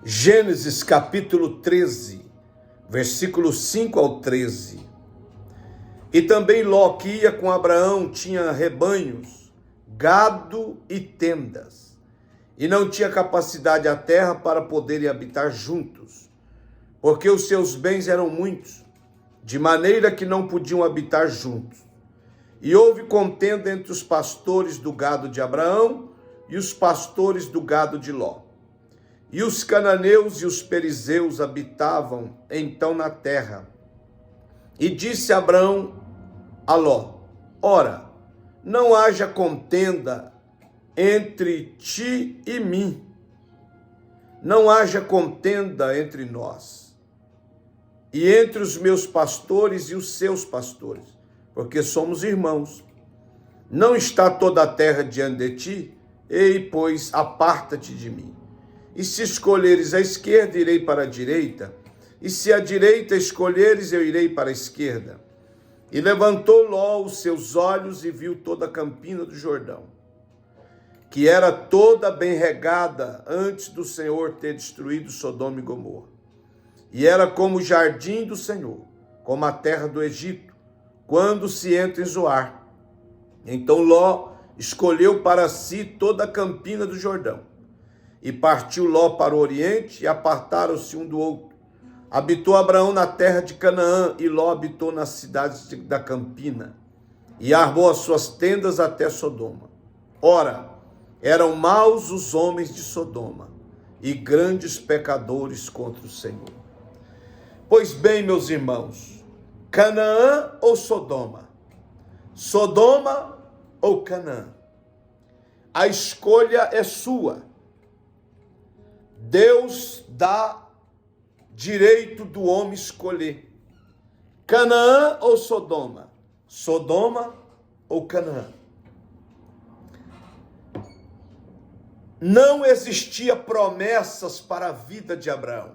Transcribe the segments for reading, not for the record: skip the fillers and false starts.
Gênesis capítulo 13, versículos 5 ao 13. E também Ló, que ia com Abraão, tinha rebanhos, gado e tendas, e não tinha capacidade a terra para poderem habitar juntos, porque os seus bens eram muitos, de maneira que não podiam habitar juntos. E houve contenda entre os pastores do gado de Abraão e os pastores do gado de Ló. E os cananeus e os perizeus habitavam então na terra. E disse Abraão a Ló: ora, não haja contenda entre ti e mim, não haja contenda entre nós, e entre os meus pastores e os seus pastores, porque somos irmãos. Não está toda a terra diante de ti? Ei, pois, aparta-te de mim. E se escolheres a esquerda, irei para a direita, e se a direita escolheres, eu irei para a esquerda. E levantou Ló os seus olhos e viu toda a campina do Jordão, que era toda bem regada antes do Senhor ter destruído Sodoma e Gomorra. E era como o jardim do Senhor, como a terra do Egito, quando se entra em Zoar. Então Ló escolheu para si toda a campina do Jordão. E partiu Ló para o oriente, e apartaram-se um do outro. Habitou Abraão na terra de Canaã, e Ló habitou nas cidades da campina, e armou as suas tendas até Sodoma. Ora, eram maus os homens de Sodoma, e grandes pecadores contra o Senhor. Pois bem, meus irmãos, Canaã ou Sodoma? Sodoma ou Canaã? A escolha é sua. Deus dá direito do homem escolher. Canaã ou Sodoma? Sodoma ou Canaã? Não existia promessas para a vida de Abraão.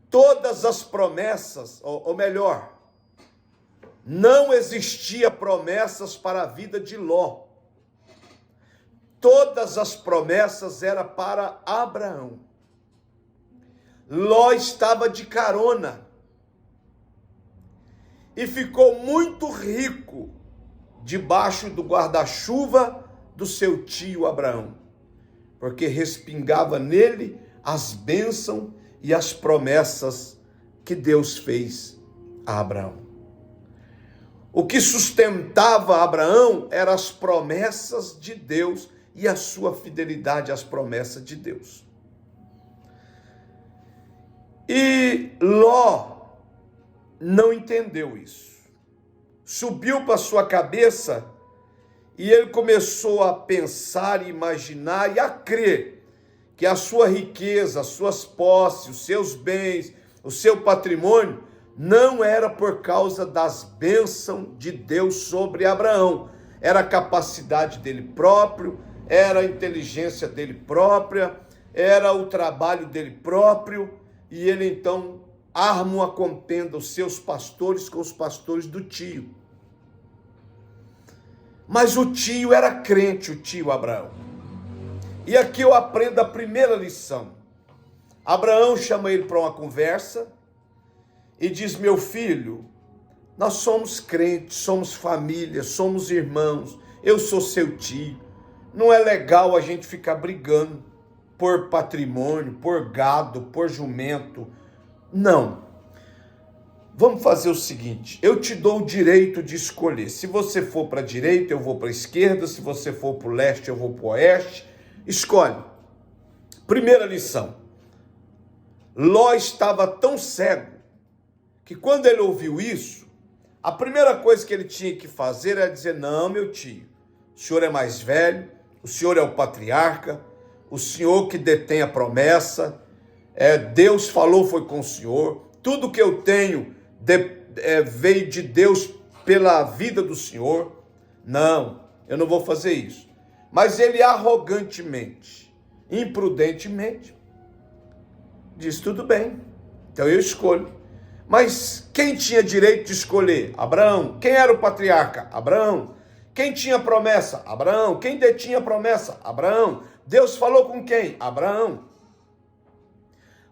Todas as promessas, ou melhor, não existia promessas para a vida de Ló. Todas as promessas eram para Abraão. Ló estava de carona e ficou muito rico debaixo do guarda-chuva do seu tio Abraão, porque respingava nele as bênçãos e as promessas que Deus fez a Abraão. O que sustentava Abraão eram as promessas de Deus e a sua fidelidade às promessas de Deus. E Ló não entendeu isso. Subiu para sua cabeça e ele começou a pensar, imaginar e a crer que a sua riqueza, as suas posses, os seus bens, o seu patrimônio não era por causa das bênçãos de Deus sobre Abraão. Era a capacidade dele próprio, era a inteligência dele própria, era o trabalho dele próprio, e ele então arma uma contenda, os seus pastores com os pastores do tio. Mas o tio era crente, o tio Abraão. E aqui eu aprendo a primeira lição. Abraão chama ele para uma conversa e diz: meu filho, nós somos crentes, somos família, somos irmãos, eu sou seu tio. Não é legal a gente ficar brigando por patrimônio, por gado, por jumento. Não. Vamos fazer o seguinte, eu te dou o direito de escolher. Se você for para a direita, eu vou para a esquerda. Se você for para o leste, eu vou para o oeste. Escolhe. Primeira lição. Ló estava tão cego que quando ele ouviu isso, a primeira coisa que ele tinha que fazer era dizer: não, meu tio, o senhor é mais velho, o senhor é o patriarca, o senhor que detém a promessa, Deus falou, foi com o senhor, tudo que eu tenho veio de Deus pela vida do senhor. Não, eu não vou fazer isso. Mas ele arrogantemente, imprudentemente, diz: tudo bem, então eu escolho. Mas quem tinha direito de escolher? Abraão. Quem era o patriarca? Abraão. Quem tinha promessa? Abraão. Quem detinha promessa? Abraão. Deus falou com quem? Abraão.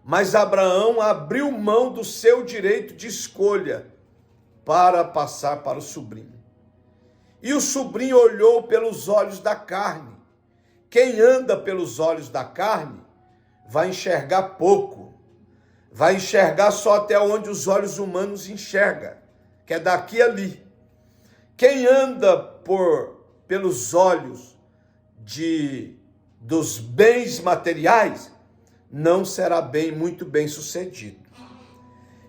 Mas Abraão abriu mão do seu direito de escolha para passar para o sobrinho. E o sobrinho olhou pelos olhos da carne. Quem anda pelos olhos da carne vai enxergar pouco. Vai enxergar só até onde os olhos humanos enxergam, que é daqui a ali. Quem anda pelos olhos dos bens materiais não será muito bem sucedido.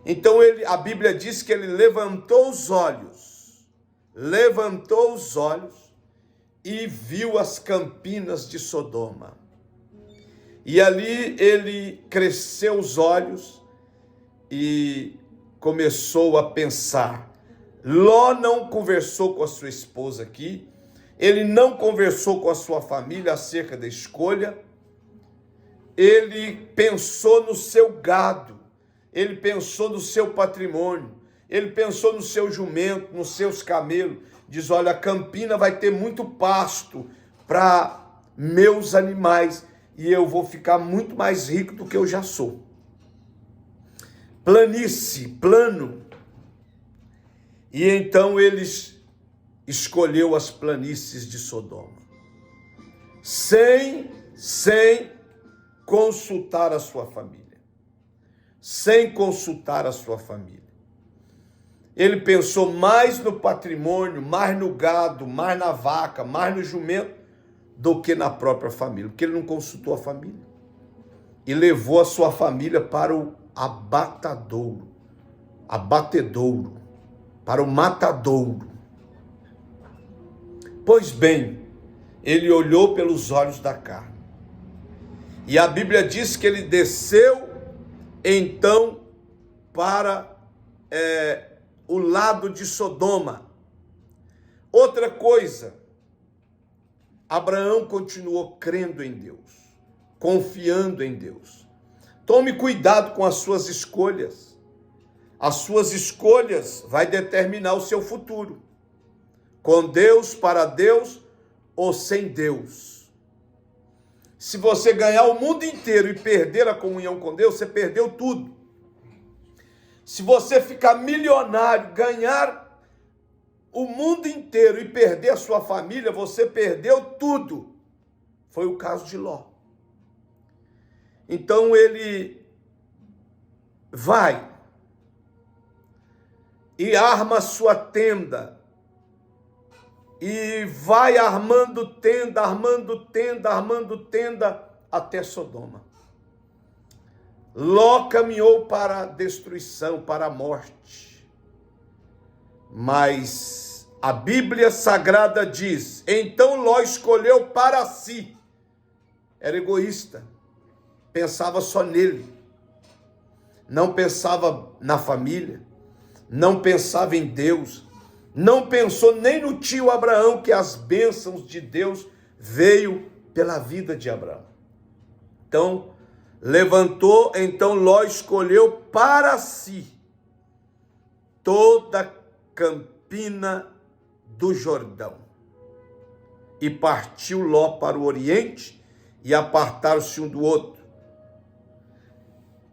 Então a Bíblia diz que ele levantou os olhos e viu as campinas de Sodoma. E ali ele cresceu os olhos e começou a pensar. Ló não conversou com a sua esposa aqui, ele não conversou com a sua família acerca da escolha, ele pensou no seu gado, ele pensou no seu patrimônio, ele pensou no seu jumento, nos seus camelos. Diz, olha, a campina vai ter muito pasto para meus animais e eu vou ficar muito mais rico do que eu já sou. Planície, plano. E então eles escolheu as planícies de Sodoma, sem consultar a sua família. Sem consultar a sua família. Ele pensou mais no patrimônio, mais no gado, mais na vaca, mais no jumento, do que na própria família, porque ele não consultou a família. E levou a sua família para o abatedouro, para o matadouro. Pois bem, ele olhou pelos olhos da carne. E a Bíblia diz que ele desceu, então, para o lado de Sodoma. Outra coisa, Abraão continuou crendo em Deus, confiando em Deus. Tome cuidado com as suas escolhas. As suas escolhas vai determinar o seu futuro. Com Deus, para Deus ou sem Deus. Se você ganhar o mundo inteiro e perder a comunhão com Deus, você perdeu tudo. Se você ficar milionário, ganhar o mundo inteiro e perder a sua família, você perdeu tudo. Foi o caso de Ló. Então ele vai e arma sua tenda. E vai armando tenda até Sodoma. Ló caminhou para a destruição, para a morte. Mas a Bíblia Sagrada diz, então Ló escolheu para si. Era egoísta, pensava só nele. Não pensava na família, não pensava em Deus. Não pensou nem no tio Abraão, que as bênçãos de Deus veio pela vida de Abraão. Então, Ló escolheu para si toda a campina do Jordão. E partiu Ló para o oriente e apartaram-se um do outro.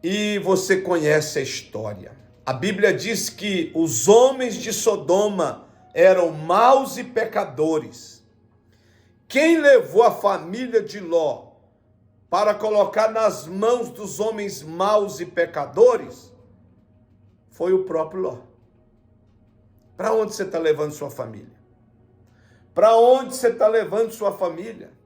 E você conhece a história. A Bíblia diz que os homens de Sodoma eram maus e pecadores. Quem levou a família de Ló para colocar nas mãos dos homens maus e pecadores foi o próprio Ló. Para onde você está levando sua família? Para onde você está levando sua família?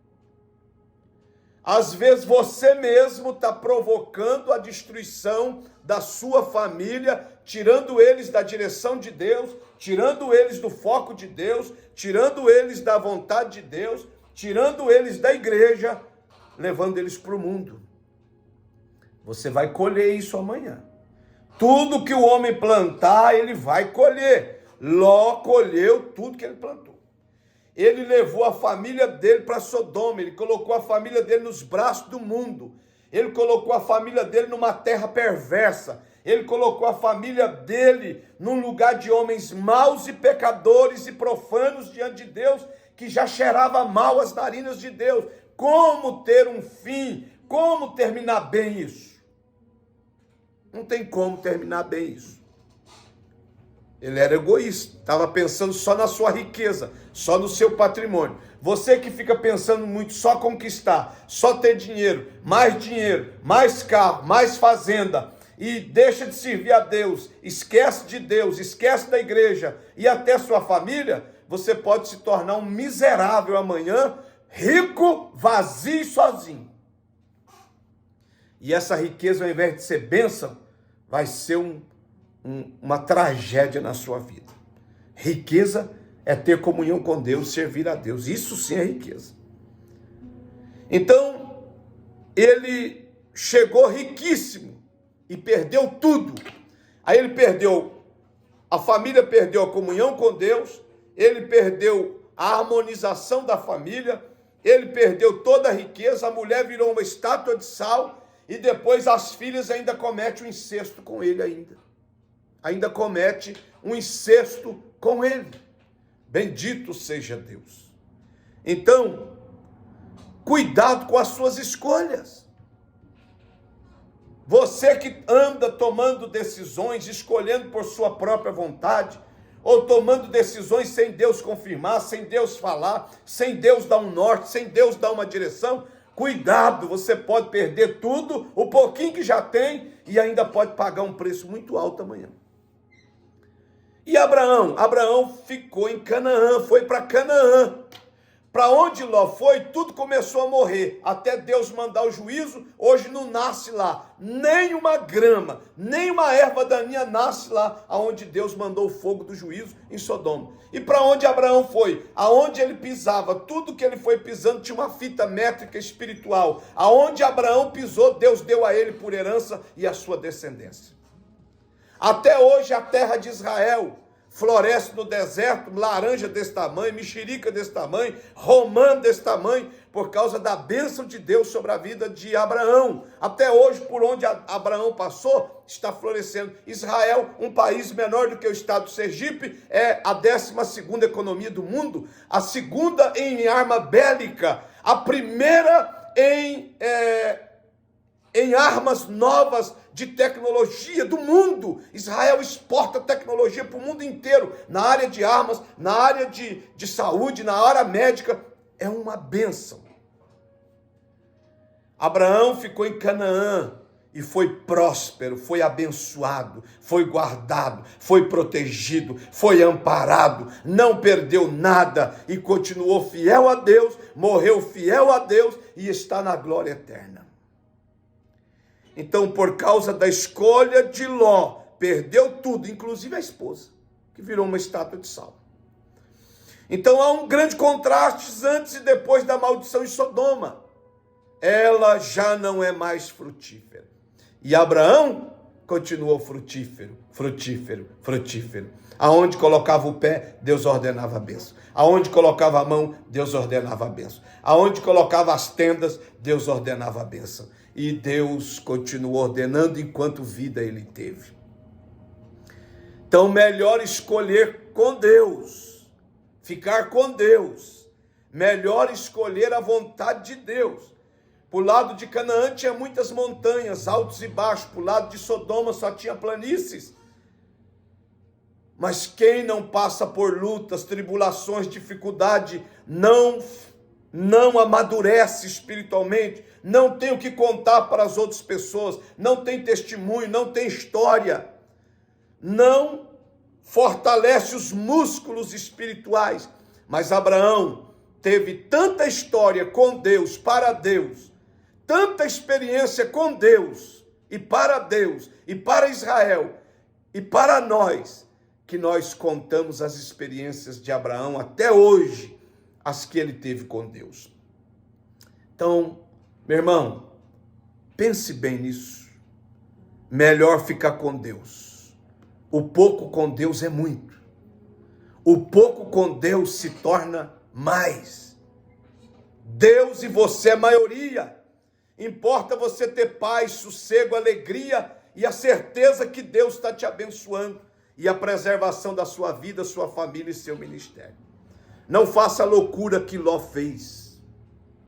Às vezes você mesmo está provocando a destruição da sua família, tirando eles da direção de Deus, tirando eles do foco de Deus, tirando eles da vontade de Deus, tirando eles da igreja, levando eles para o mundo. Você vai colher isso amanhã. Tudo que o homem plantar, ele vai colher. Ló colheu tudo que ele plantou. Ele levou a família dele para Sodoma, ele colocou a família dele nos braços do mundo, ele colocou a família dele numa terra perversa, ele colocou a família dele num lugar de homens maus e pecadores e profanos diante de Deus, que já cheirava mal as narinas de Deus. Como ter um fim? Como terminar bem isso? Não tem como terminar bem isso. Ele era egoísta, estava pensando só na sua riqueza, só no seu patrimônio. Você que fica pensando muito só conquistar, só ter dinheiro, mais carro, mais fazenda, e deixa de servir a Deus, esquece de Deus, esquece da igreja e até sua família, você pode se tornar um miserável amanhã, rico, vazio e sozinho. E essa riqueza, ao invés de ser bênção, vai ser uma tragédia na sua vida. Riqueza é ter comunhão com Deus, servir a Deus. Isso sim é riqueza. Então, ele chegou riquíssimo e perdeu tudo. Aí ele perdeu, a família perdeu a comunhão com Deus, ele perdeu a harmonização da família, ele perdeu toda a riqueza, a mulher virou uma estátua de sal, e depois as filhas ainda cometem um incesto com ele ainda comete um incesto com ele. Bendito seja Deus. Então, cuidado com as suas escolhas. Você que anda tomando decisões, escolhendo por sua própria vontade, ou tomando decisões sem Deus confirmar, sem Deus falar, sem Deus dar um norte, sem Deus dar uma direção, cuidado, você pode perder tudo, o pouquinho que já tem, e ainda pode pagar um preço muito alto amanhã. E Abraão ficou em Canaã, foi para Canaã. Para onde Ló foi, tudo começou a morrer, até Deus mandar o juízo. Hoje não nasce lá nem uma grama, nem uma erva daninha nasce lá, aonde Deus mandou o fogo do juízo em Sodoma. E para onde Abraão foi? Aonde ele pisava, tudo que ele foi pisando tinha uma fita métrica espiritual. Aonde Abraão pisou, Deus deu a ele por herança e a sua descendência. Até hoje a terra de Israel floresce no deserto, laranja desse tamanho, mexerica desse tamanho, romã desse tamanho, por causa da bênção de Deus sobre a vida de Abraão. Até hoje, por onde Abraão passou, está florescendo. Israel, um país menor do que o estado do Sergipe, é a 12ª economia do mundo, a segunda em arma bélica, a primeira em armas novas de tecnologia do mundo. Israel exporta tecnologia para o mundo inteiro, na área de armas, na área de saúde, na área médica. É uma bênção. Abraão ficou em Canaã e foi próspero, foi abençoado, foi guardado, foi protegido, foi amparado, não perdeu nada e continuou fiel a Deus, morreu fiel a Deus e está na glória eterna. Então, por causa da escolha de Ló, perdeu tudo, inclusive a esposa, que virou uma estátua de sal. Então, há um grande contraste antes e depois da maldição em Sodoma. Ela já não é mais frutífera. E Abraão continuou frutífero. Aonde colocava o pé, Deus ordenava a bênção. Aonde colocava a mão, Deus ordenava a bênção. Aonde colocava as tendas, Deus ordenava a bênção. E Deus continuou ordenando enquanto vida ele teve. Então, melhor escolher com Deus, ficar com Deus. Melhor escolher a vontade de Deus. Para o lado de Canaã tinha muitas montanhas, altos e baixos. Para o lado de Sodoma só tinha planícies. Mas quem não passa por lutas, tribulações, dificuldade, não amadurece espiritualmente, não tem o que contar para as outras pessoas, não tem testemunho, não tem história, não fortalece os músculos espirituais. Mas Abraão teve tanta história com Deus, para Deus, tanta experiência com Deus, e para Israel, e para nós, que nós contamos as experiências de Abraão até hoje, as que ele teve com Deus. Então, meu irmão, pense bem nisso. Melhor ficar com Deus. O pouco com Deus é muito. O pouco com Deus se torna mais. Deus e você é maioria. Importa você ter paz, sossego, alegria e a certeza que Deus está te abençoando e a preservação da sua vida, sua família e seu ministério. Não faça a loucura que Ló fez.